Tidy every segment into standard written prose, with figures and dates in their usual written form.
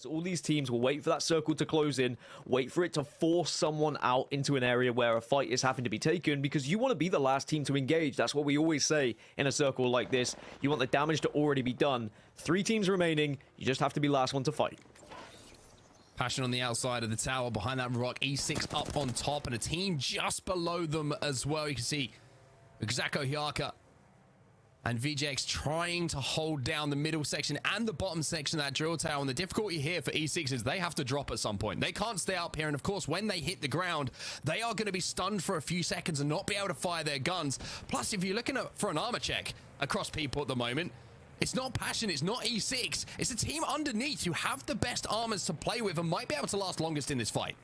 So all these teams will wait for that circle to close in, wait for it to force someone out into an area where a fight is having to be taken, because you want to be the last team to engage. That's what we always say in a circle like this. You want the damage to already be done. 3 teams remaining. You just have to be last one to fight. Passion on the outside of the tower behind that rock. E6 up on top and a team just below them as well. You can see Xako Hyaka and VJX trying to hold down the middle section and the bottom section of that drill tower. And the difficulty here for E6 is they have to drop at some point. They can't stay up here. And of course, when they hit the ground, they are going to be stunned for a few seconds and not be able to fire their guns. Plus, if you're looking for an armor check across people at the moment, it's not Passion, it's not E6. It's a team underneath who have the best armors to play with and might be able to last longest in this fight.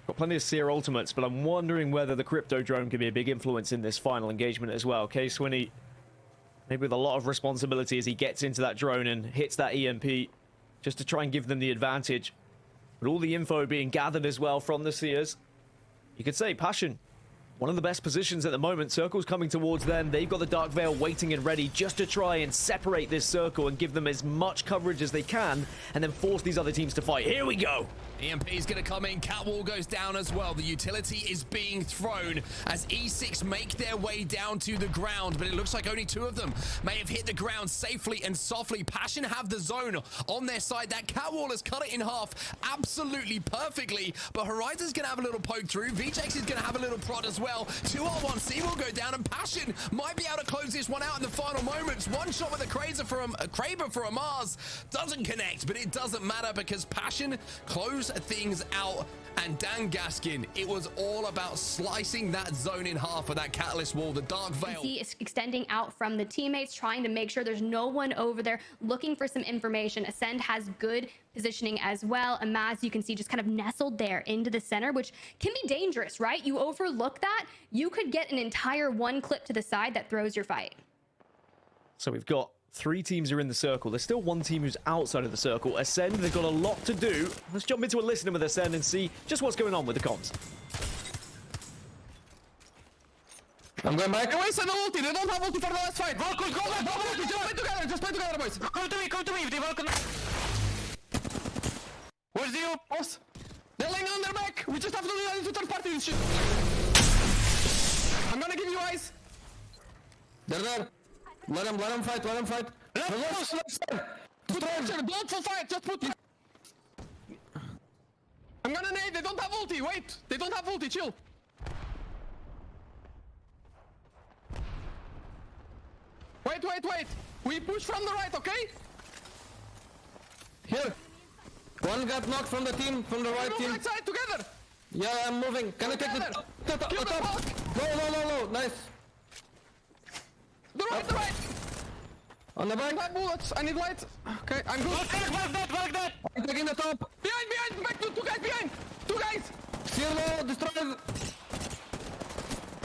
Got plenty of Seer ultimates, but I'm wondering whether the crypto drone could be a big influence in this final engagement as well. K-Swinney, maybe with a lot of responsibility as he gets into that drone and hits that EMP, just to try and give them the advantage. But all the info being gathered as well from the Seers. You could say Passion, one of the best positions at the moment. Circle's coming towards them. They've got the Dark Veil waiting and ready just to try and separate this circle and give them as much coverage as they can and then force these other teams to fight. Here we go. EMP is going to come in. Catwall goes down as well. The utility is being thrown as E6 make their way down to the ground, but it looks like only 2 of them may have hit the ground safely and softly. Passion have the zone on their side. That Catwall has cut it in half absolutely perfectly, but Horizon's going to have a little poke through. VJX is going to have a little prod as well. 2R1C will go down, and Passion might be able to close this one out in the final moments. One shot with a Kraber for a Mars doesn't connect, but it doesn't matter because Passion close things out. And Dan Gaskin, it was all about slicing that zone in half with that catalyst wall, the Dark Veil. He is extending out from the teammates, trying to make sure there's no one over there looking for some information. Ascend has good positioning as well. Amaz, you can see, just kind of nestled there into the center, which can be dangerous, right? You overlook that, you could get an entire 1 clip to the side that throws your fight. So we've got 3 teams are in the circle. There's still 1 team who's outside of the circle. Ascend, they've got a lot to do. Let's jump into a listening with Ascend and see just what's going on with the comms. I'm going back. Away, send the ulti. They don't have ulti for the last fight. Go back. Just play together, boys. Come to me. They welcome. Where's the boss? They're laying on their back. We just have to do that into third party. I'm gonna give you eyes. They're there. Let him fight. Don't full fight, just put. I'm gonna nade, they don't have ulti, wait. They don't have ulti, chill. Wait. We push from the right, okay? Here. One got knocked from the team, from the right team. Right side together. Yeah, I'm moving. Can I take the top? No. Nice. The right. On the back. I have bullets. I need light. Okay, I'm good. Like that. I'm taking the top. Behind. Back to 2 guys behind. 2 guys. Zero, destroy.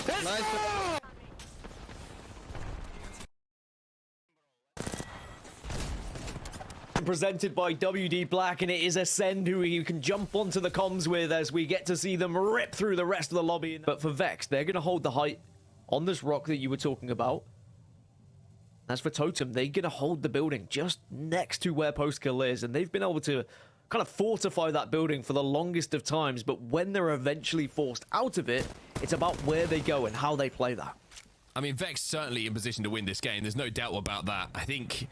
Let's go. Presented by WD Black, and it is Ascend who you can jump onto the comms with as we get to see them rip through the rest of the lobby. But for Vex, they're going to hold the height on this rock that you were talking about. As for Totem, they're going to hold the building just next to where Postkill is, and they've been able to kind of fortify that building for the longest of times, but when they're eventually forced out of it, it's about where they go and how they play that. I mean, Vex certainly in position to win this game. There's no doubt about that. I think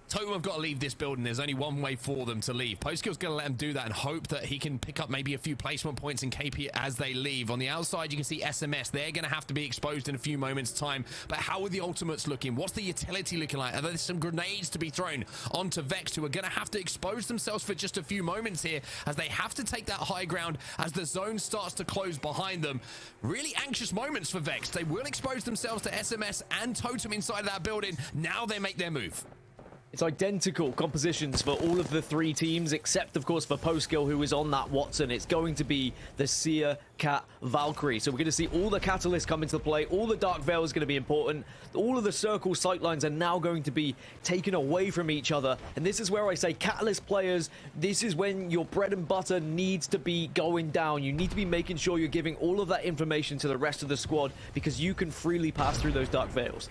Totem have got to leave this building. There's only one way for them to leave. Postkill's going to let him do that and hope that he can pick up maybe a few placement points in KP as they leave. On the outside, you can see SMS. They're going to have to be exposed in a few moments' time. But how are the ultimates looking? What's the utility looking like? Are there some grenades to be thrown onto Vex, who are going to have to expose themselves for just a few moments here as they have to take that high ground as the zone starts to close behind them? Really anxious moments for Vex. They will expose themselves to SMS and Totem inside of that building. Now they make their move. It's identical compositions for all of the 3 teams, except, of course, for Postkill, who is on that Watson. It's going to be the Seer, Cat, Valkyrie. So we're going to see all the catalysts come into play. All the Dark Veil is going to be important. All of the circle sightlines are now going to be taken away from each other. And this is where I say, Catalyst players, this is when your bread and butter needs to be going down. You need to be making sure you're giving all of that information to the rest of the squad, because you can freely pass through those Dark Veils.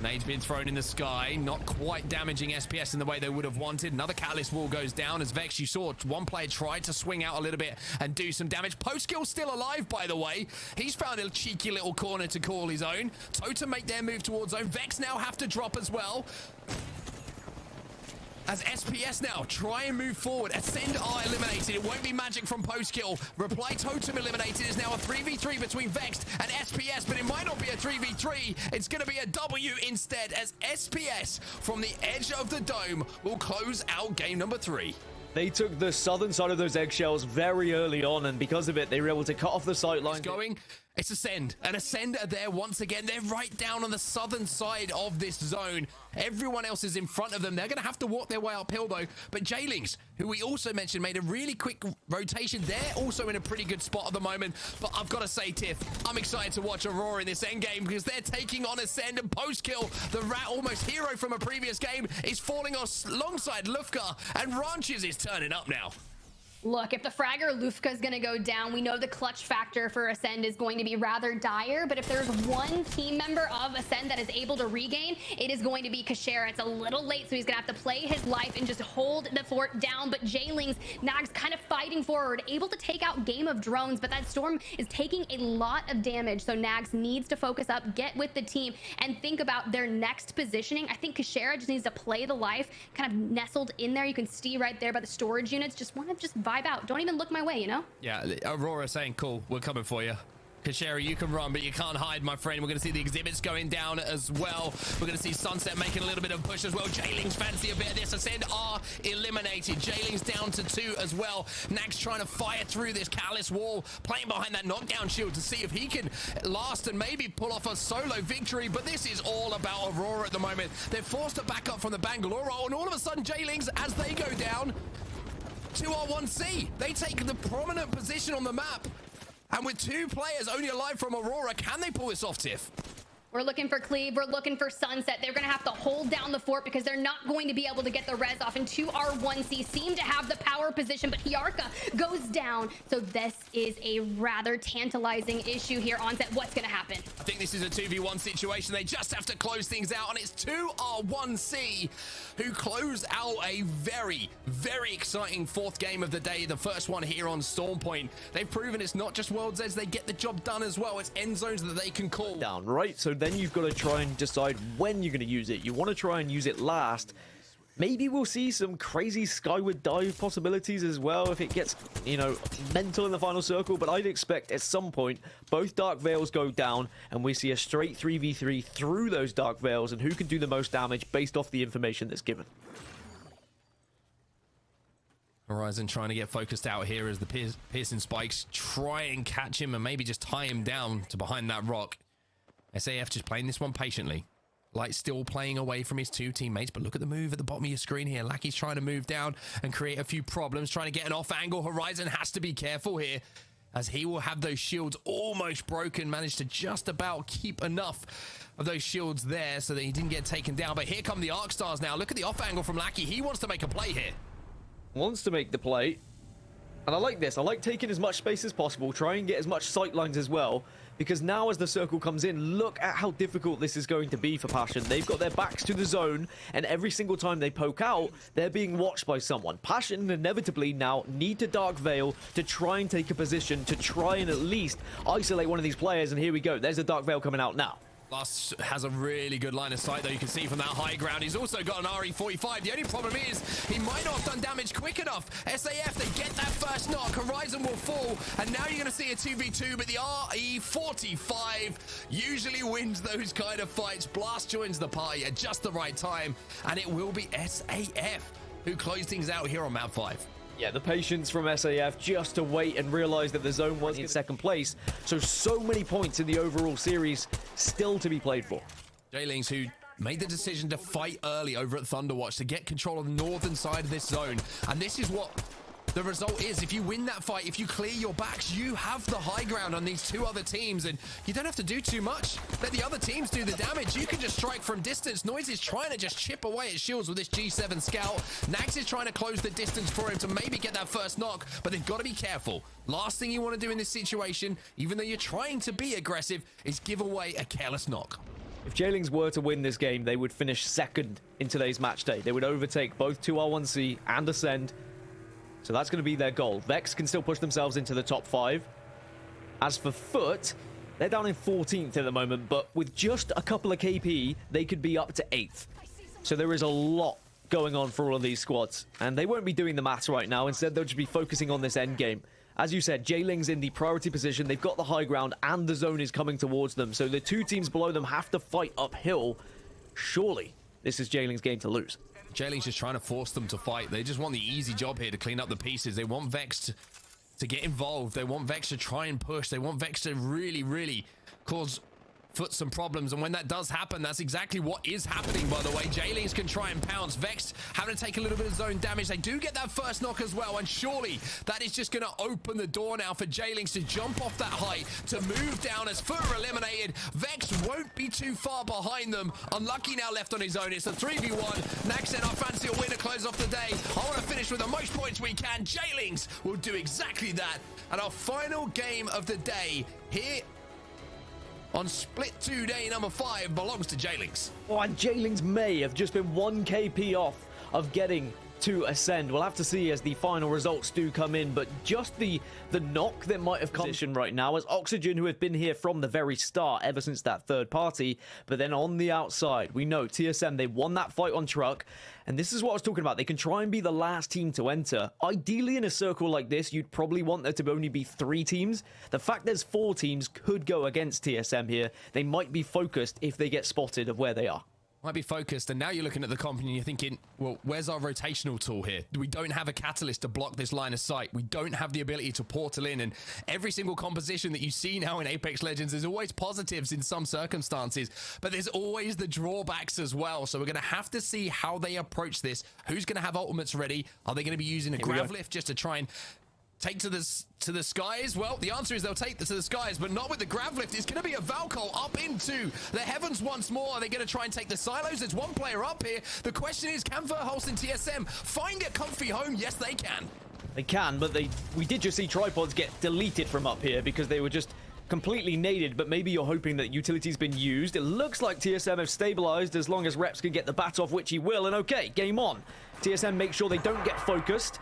Nade's been thrown in the sky, not quite damaging SPS in the way they would have wanted. Another catalyst wall goes down as Vex, you saw one player tried to swing out a little bit and do some damage. Postkill still alive, by the way. He's found a cheeky little corner to call his own. Totem make their move towards zone. Vex now have to drop as well. As SPS now try and move forward. Ascend are eliminated. It won't be magic from post-kill. Reply Totem eliminated. Is now a 3v3 between Vexed and SPS, but it might not be a 3v3. It's going to be a W instead, as SPS from the edge of the dome will close out game number 3. They took the southern side of those eggshells very early on, and because of it, they were able to cut off the sight line. It's Ascend. And Ascend are there once again. They're right down on the southern side of this zone. Everyone else is in front of them. They're going to have to walk their way uphill, though. But JLINGZ, who we also mentioned, made a really quick rotation. They're also in a pretty good spot at the moment. But I've got to say, Tiff, I'm excited to watch Aurora in this endgame because they're taking on Ascend and post-kill. The Rat, almost hero from a previous game, is falling alongside Lufka, and Ranches is turning up now. Look, if the Fragger Lufka is going to go down, we know the clutch factor for Ascend is going to be rather dire, but if there's one team member of Ascend that is able to regain, it is going to be Kashera. It's a little late, so he's going to have to play his life and just hold the fort down, but JLINGZ, Nags kind of fighting forward, able to take out Game of Drones, but that Storm is taking a lot of damage, so Nags needs to focus up, get with the team, and think about their next positioning. I think Kashera just needs to play the life, kind of nestled in there. You can see right there by the storage units, just want to just vibe out. Don't even look my way, you know? Yeah, Aurora saying, cool, we're coming for you. Kashera, you can run, but you can't hide, my friend. We're going to see the exhibits going down as well. We're going to see Sunset making a little bit of push as well. JLINGZ fancy a bit of this. Ascend are eliminated. JLINGZ down to 2 as well. Nags trying to fire through this Callous wall, playing behind that knockdown shield to see if he can last and maybe pull off a solo victory. But this is all about Aurora at the moment. They're forced to back up from the Bangalore, and all of a sudden, JLINGZ, as they go down, 2R1C. They take the prominent position on the map. And with 2 players only alive from Aurora, can they pull this off, Tiff? We're looking for Cleve. We're looking for Sunset. They're going to have to hold down the fort because they're not going to be able to get the res off. And 2R1C seem to have the power position, but Hiarka goes down. So this is a rather tantalizing issue here. Onset, what's going to happen? I think this is a 2v1 situation. They just have to close things out, and it's 2R1C who close out a very, very exciting 4th game of the day. The first one here on Storm Point. They've proven it's not just World's Edge. They get the job done as well. It's end zones that they can call. Down, right? So then you've got to try and decide when you're going to use it. You want to try and use it last. Maybe we'll see some crazy skyward dive possibilities as well if it gets, you know, mental in the final circle. But I'd expect at some point both Dark Veils go down and we see a straight 3v3 through those Dark Veils and who can do the most damage based off the information that's given. Horizon trying to get focused out here as the piercing spikes try and catch him and maybe just tie him down to behind that rock. SAF just playing this one patiently. Light still playing away from his 2 teammates, but look at the move at the bottom of your screen here. Lackey's trying to move down and create a few problems, trying to get an off angle. Horizon has to be careful here as he will have those shields almost broken. Managed to just about keep enough of those shields there so that he didn't get taken down. But here come the Arc Stars now. Look at the off angle from Lackey. He wants to make a play here. Wants to make the play. And I like this. I like taking as much space as possible, try and get as much sight lines as well, because now as the circle comes in, look at how difficult this is going to be for Passion. They've got their backs to the zone, and every single time they poke out, they're being watched by someone. Passion inevitably now need to Dark Veil to try and take a position, to try and at least isolate one of these players, and here we go. There's a Dark Veil coming out now. Last has a really good line of sight, though. You can see from that high ground. He's also got an RE45. The only problem is he might not have done damage quick enough. SAF, they get that first knock. Horizon will fall, and now you're going to see a 2v2, but the RE45 usually wins those kind of fights. Blast joins the party at just the right time, and it will be SAF who close things out here on map 5. Yeah, the patience from SAF just to wait and realize that the zone was in 2nd place. So many points in the overall series still to be played for. JLINGZ, who made the decision to fight early over at Thunderwatch to get control of the northern side of this zone. And this is what the result is. If you win that fight, if you clear your backs, you have the high ground on these 2 other teams, and you don't have to do too much. Let the other teams do the damage. You can just strike from distance. Noise is trying to just chip away at shields with this G7 scout. Nags is trying to close the distance for him to maybe get that first knock, but they've got to be careful. Last thing you want to do in this situation, even though you're trying to be aggressive, is give away a careless knock. If JLINGZ were to win this game, they would finish second in today's match day. They would overtake both 2R1C and Ascend. So that's going to be their goal. Vex can still push themselves into the top 5. As for Foot, they're down in 14th at the moment, but with just a couple of KP, they could be up to 8th. So there is a lot going on for all of these squads, and they won't be doing the maths right now. Instead, they'll just be focusing on this end game. As you said, JLINGZ in the priority position. They've got the high ground, and the zone is coming towards them. So the two teams below them have to fight uphill. Surely, this is JLINGZ's game to lose. JLINGZ just trying to force them to fight. They just want the easy job here to clean up the pieces. They want Vex to get involved. They want Vex to try and push. They want Vex to really, really cause Foot some problems, and when that does happen, that's exactly what is happening, by the way. JLINGZ can try and pounce. Vex having to take a little bit of zone damage. They do get that first knock as well, and surely that is just going to open the door now for JLINGZ to jump off that height, to move down as Foot are eliminated. Vex won't be too far behind them. Unlucky now left on his own. It's a 3v1. Nax said, I fancy a win to close off the day. I want to finish with the most points we can. JLINGZ will do exactly that. And our final game of the day here on Split 2 day number 5 belongs to JLINGZ. Oh, and JLINGZ may have just been 1 KP off of getting to Ascend. We'll have to see as the final results do come in, but just the knock that might have come right now as Oxygen, who have been here from the very start ever since that third party, but then on the outside, we know TSM, they won that fight on truck, and this is what I was talking about. They can try and be the last team to enter. Ideally, in a circle like this, you'd probably want there to only be 3 teams. The fact there's 4 teams could go against TSM here. They might be focused if they get spotted of where they are. Might be focused, and now you're looking at the comp and you're thinking, well, where's our rotational tool here? We don't have a catalyst to block this line of sight. We don't have the ability to portal in, and every single composition that you see now in Apex Legends, there's always positives in some circumstances, but there's always the drawbacks as well. So we're going to have to see how they approach this. Who's going to have ultimates ready? Are they going to be using a grav lift just to try and take to the skies? Well, the answer is they'll take to the skies, but not with the grav lift. It's going to be a Valkyrie up into the heavens once more. Are they going to try and take the silos? There's one player up here. The question is, can Verhulst and TSM find a comfy home? Yes, they can. They can, but we did just see tripods get deleted from up here because they were just completely naded, but maybe you're hoping that utility's been used. It looks like TSM have stabilized as long as Reps can get the bat off, which he will, and okay, game on. TSM make sure they don't get focused.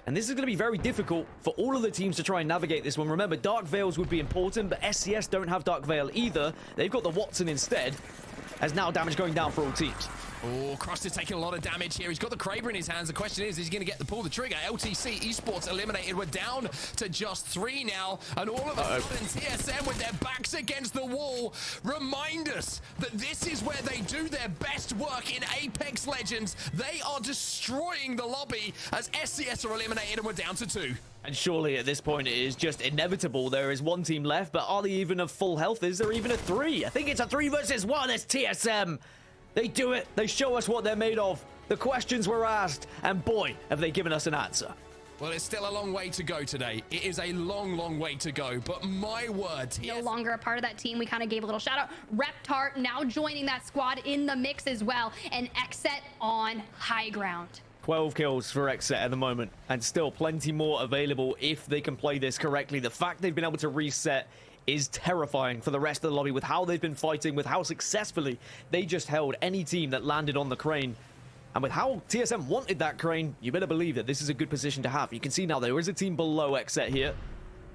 And this is going to be very difficult for all of the teams to try and navigate this one. Remember, Dark Veils would be important, but SCS don't have Dark Veil either. They've got the Watson instead, as now damage going down for all teams. Oh, Cross is taking a lot of damage here. He's got the Kraber in his hands. The question is he going to get the pull the trigger? LTC Esports eliminated. We're down to just 3 now. And all of a sudden, TSM with their backs against the wall remind us that this is where they do their best work in Apex Legends. They are destroying the lobby as SCS are eliminated and we're down to 2. And surely at this point it is just inevitable. There is 1 team left, but are they even of full health? Is there even a 3? I think it's a 3 versus 1. It's TSM. They do it. They show us what they're made of. The questions were asked, and boy, have they given us an answer. Well, it's still a long way to go today. It is a long, long way to go, but my word, no longer a part of that team. We kind of gave a little shout out. Reptart now joining that squad in the mix as well, and Xset on high ground. 12 kills for Xset at the moment, and still plenty more available if they can play this correctly. The fact they've been able to reset is terrifying for the rest of the lobby with how they've been fighting, with how successfully they just held any team that landed on the crane. And with how TSM wanted that crane, you better believe that this is a good position to have. You can see now there is a team below Xset here.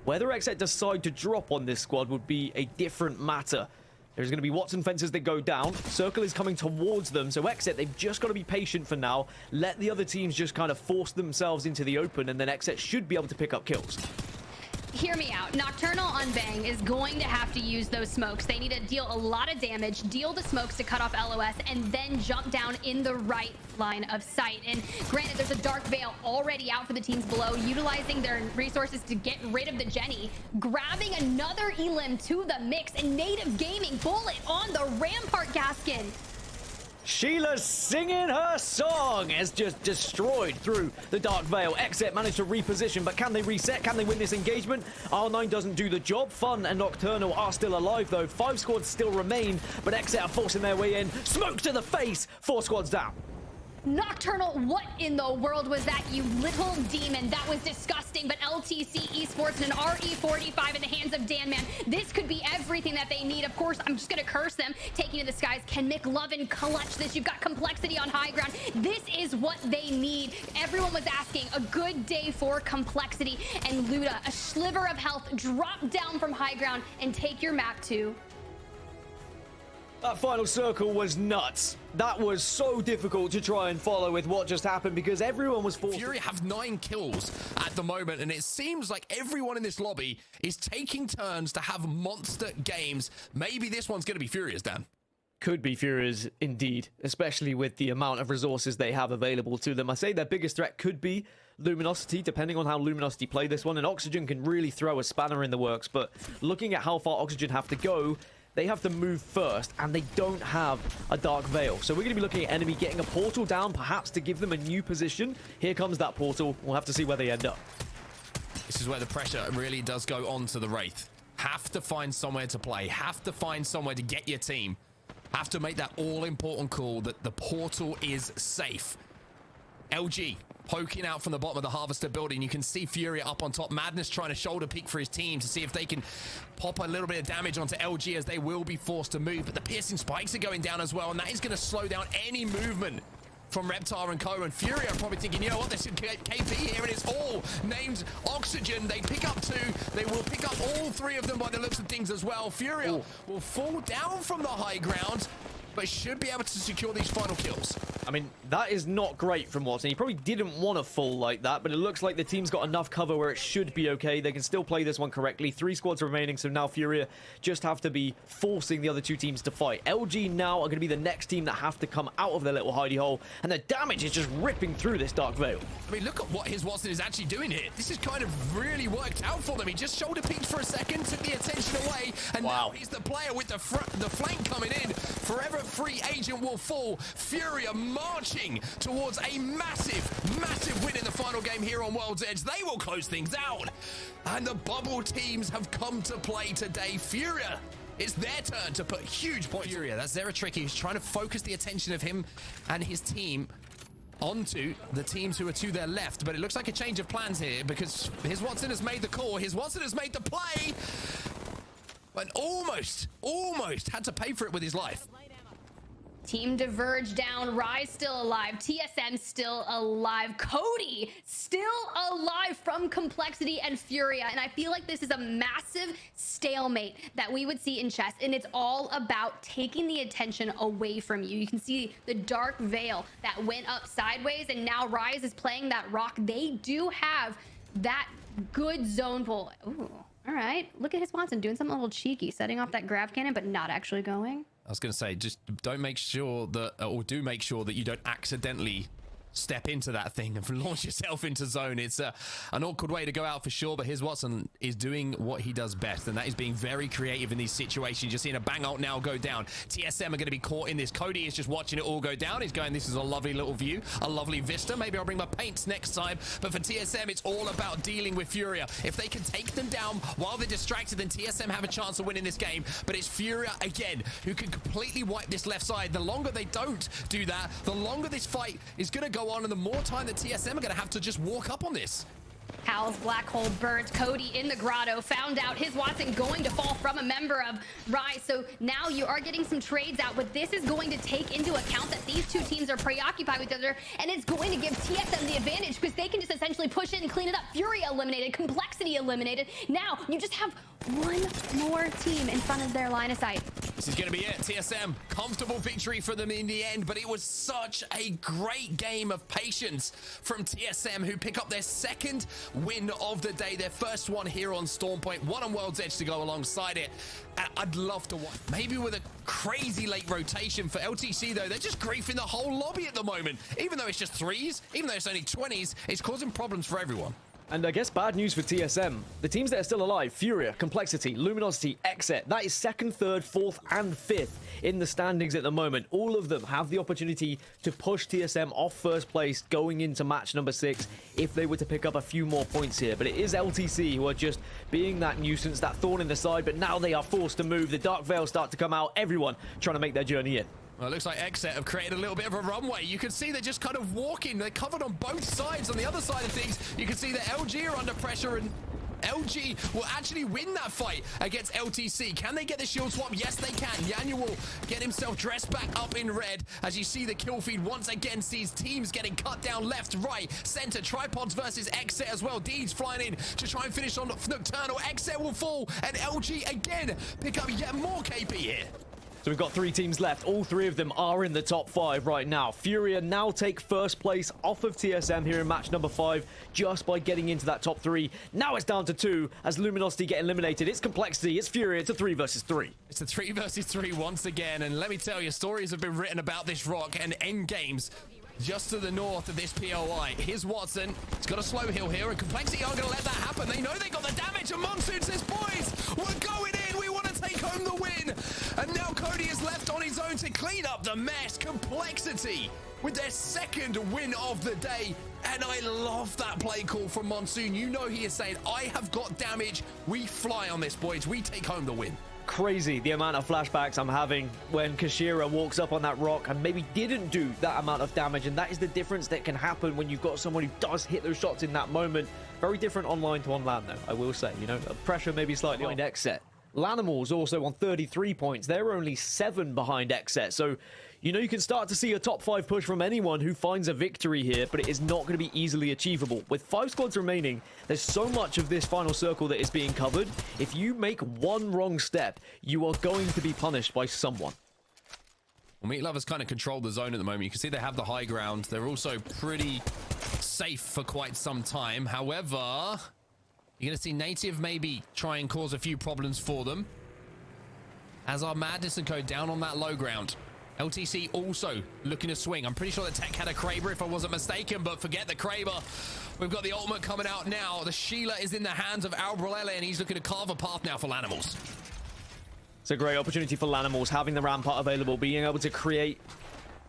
Whether Xset decide to drop on this squad would be a different matter. There's going to be Watson fences that go down. Circle is coming towards them. So Xset, they've just got to be patient for now. Let the other teams just kind of force themselves into the open, and then Xset should be able to pick up kills. Hear me out. Nocturnal on Bang is going to have to use those smokes. They need to deal a lot of damage, deal the smokes to cut off LOS, and then jump down in the right line of sight. And granted, there's a Dark Veil already out for the teams below, utilizing their resources to get rid of the Jenny, grabbing another Elim to the mix, and Native Gaming bullet on the Rampart Gaskin. Sheila's singing her song as just destroyed through the Dark Veil. Xset managed to reposition, but can they reset? Can they win this engagement? R9 doesn't do the job. Fun and Nocturnal are still alive, though. 5 squads still remain, but Xset are forcing their way in. Smoke to the face. 4 squads down. Nocturnal, what in the world was that, you little demon? That was disgusting, but LTC Esports and an RE45 in the hands of Dan Man. This could be everything that they need. Of course, I'm just gonna curse them. Taking to the skies. Can McLovin clutch this? You've got Complexity on high ground. This is what they need. Everyone was asking. A good day for Complexity, and Luda, a sliver of health, drop down from high ground and take your map too. That final circle was nuts. That was so difficult to try and follow with what just happened because everyone was forced. FURIA have 9 kills at the moment, and it seems like everyone in this lobby is taking turns to have monster games. Maybe this one's going to be FURIA's, Dan. Could be FURIA's indeed, especially with the amount of resources they have available to them. I say their biggest threat could be Luminosity, depending on how Luminosity play this one, and Oxygen can really throw a spanner in the works, but looking at how far Oxygen have to go, they have to move first, and they don't have a Dark Veil. So we're going to be looking at enemy getting a portal down, perhaps to give them a new position. Here comes that portal. We'll have to see where they end up. This is where the pressure really does go on to the Wraith. Have to find somewhere to play. Have to find somewhere to get your team. Have to make that all-important call that the portal is safe. LG poking out from the bottom of the Harvester building. You can see FURIA up on top. Madness trying to shoulder peek for his team to see if they can pop a little bit of damage onto LG, as they will be forced to move. But the piercing spikes are going down as well, and that is going to slow down any movement from Reptar and Co. And FURIA are probably thinking, you know what, this is KP here, and it's all named Oxygen. They pick up 2. They will pick up all 3 of them by the looks of things as well. FURIA will fall down from the high ground, but should be able to secure these final kills. I mean, that is not great from Watson. He probably didn't want to fall like that, but it looks like the team's got enough cover where it should be okay. They can still play this one correctly. 3 squads remaining, so now FURIA just have to be forcing the other 2 teams to fight. LG now are going to be the next team that have to come out of their little hidey hole, and the damage is just ripping through this Dark Veil. I mean, look at what his Watson is actually doing here. This is kind of really worked out for them. He just shoulder peeked for a second, took the attention away, and now he's the player with the flank coming in. Forever Free Agent will fall. FURIA marching towards a massive win in the final game here on World's Edge. They will close things out. And the bubble teams have come to play today. FURIA, it's their turn to put huge points. FURIA, that's Zeratricky, who's trying to focus the attention of him and his team onto the teams who are to their left. But it looks like a change of plans here, because his Watson has made the call. His Watson has made the play. But almost had to pay for it with his life. Team Diverge down, Rise still alive, TSM still alive, Cody still alive from Complexity and FURIA. And I feel like this is a massive stalemate that we would see in chess, and it's all about taking the attention away from you. You can see the Dark Veil that went up sideways, and now Rise is playing that rock. They do have that good zone pull. Ooh, all right. Look at his Watson doing something a little cheeky, setting off that grab cannon, but not actually going. I was going to say, just don't make sure that, or do make sure that you don't accidentally step into that thing and launch yourself into zone. It's an awkward way to go out for sure, but here's Watson is doing what he does best, and that is being very creative in these situations. You're seeing a bang ult now go down. TSM are going to be caught in this. Cody is just watching it all go down. He's going, this is a lovely little view, a lovely vista. Maybe I'll bring my paints next time, but for TSM, it's all about dealing with FURIA. If they can take them down while they're distracted, then TSM have a chance of winning this game, but it's FURIA again who can completely wipe this left side. The longer they don't do that, the longer this fight is going to go on, and the more time that TSM are going to have to just walk up on this. Hal's black hole burnt. Cody in the grotto found out his Watson going to fall from a member of Rise. So now you are getting some trades out, but this is going to take into account that these 2 teams are preoccupied with each other, and it's going to give TSM the advantage because they can just essentially push it and clean it up. FURIA eliminated, Complexity eliminated. Now you just have one more team in front of their line of sight. This is going to be it. TSM, comfortable victory for them in the end, but it was such a great game of patience from TSM, who pick up their 2nd win of the day, their first one here on Stormpoint, one on World's Edge to go alongside it. I'd love to watch, maybe with a crazy late rotation for LTC though. They're just griefing the whole lobby at the moment. Even though it's just 3s, even though it's only 20s, it's causing problems for everyone. And I guess bad news for TSM. The teams that are still alive, FURIA, Complexity, Luminosity, Exet, that is 2nd, 3rd, 4th, and 5th in the standings at the moment. All of them have the opportunity to push TSM off first place going into match number 6 if they were to pick up a few more points here. But it is LTC who are just being that nuisance, that thorn in the side, but now they are forced to move. The Dark Veil start to come out, everyone trying to make their journey in. Well, it looks like XSET have created a little bit of a runway. You can see they're just kind of walking. They're covered on both sides. On the other side of things, you can see that LG are under pressure, and LG will actually win that fight against LTC. Can they get the shield swap? Yes, they can. Yanya will get himself dressed back up in red as you see the kill feed once again sees teams getting cut down left, right, center. Tripods versus XSET as well. Deeds flying in to try and finish on Nocturnal. XSET will fall, and LG again pick up yet more KP here. So we've got 3 teams left. All 3 of them are in the top 5 right now. FURIA now take first place off of TSM here in match number 5 just by getting into that top 3. Now it's down to 2 as Luminosity get eliminated. It's Complexity, it's FURIA, it's a 3 versus 3. It's a 3 versus 3 once again, and let me tell you, stories have been written about this rock and endgames just to the north of this POI. Here's Watson. He's got a slow hill here, and Complexity aren't going to let that happen. They know they got the damage, and Monsoon says, boys, we're going in. We want to take home the win. And now Cody is left on his own to clean up the mess. Complexity with their second win of the day. And I love that play call from Monsoon. You know he is saying, I have got damage. We fly on this, boys. We take home the win. Crazy the amount of flashbacks I'm having when Kashira walks up on that rock and maybe didn't do that amount of damage, and that is the difference that can happen when you've got someone who does hit those shots in that moment. Very different online to on LAN though, I will say. You know, pressure maybe slightly on XSET. Lanimal's also on 33 points. They're only 7 behind XSET, so you know you can start to see a top 5 push from anyone who finds a victory here, but it is not going to be easily achievable. With 5 squads remaining, there's so much of this final circle that is being covered. If you make one wrong step, you are going to be punished by someone. Well, Meat Lovers kind of control the zone at the moment. You can see they have the high ground. They're also pretty safe for quite some time. However, you're going to see Native maybe try and cause a few problems for them. As our Madness and Co down on that low ground. LTC also looking to swing. I'm pretty sure that Tech had a Kraber if I wasn't mistaken, but forget the Kraber. We've got the ultimate coming out now. The Sheila is in the hands of Albrelele, and he's looking to carve a path now for Lanimals. It's a great opportunity for Lanimals, having the rampart available, being able to create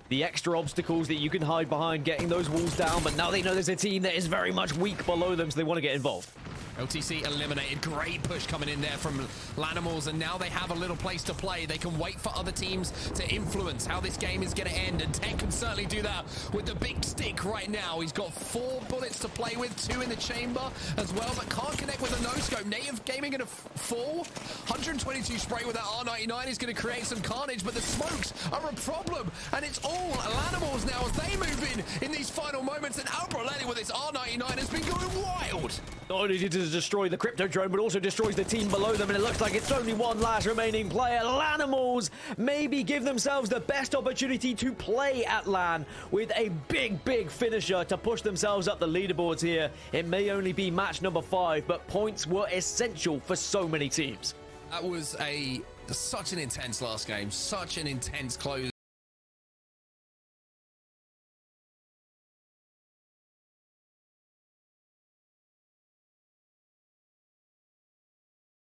the extra obstacles that you can hide behind, getting those walls down, but now they know there's a team that is very much weak below them, so they want to get involved. LTC eliminated. Great push coming in there from Lanimals, and now they have a little place to play. They can wait for other teams to influence how this game is going to end, and Tech can certainly do that with the big stick right now. He's got 4 bullets to play with, 2 in the chamber as well, but can't connect with a no-scope. Native Gaming going to fall. 122 spray with that R99 is going to create some carnage, but the smokes are a problem, and it's all Lanimals now as they move in these final moments, and Albrelele with his R99 has been going wild. Not only did it destroy the crypto drone, but also destroys the team below them, and it looks like it's only one last remaining player. Lanimals maybe give themselves the best opportunity to play at LAN with a big finisher to push themselves up the leaderboards here. It may only be match number 5, but points were essential for so many teams. That was such an intense last game, such an intense close.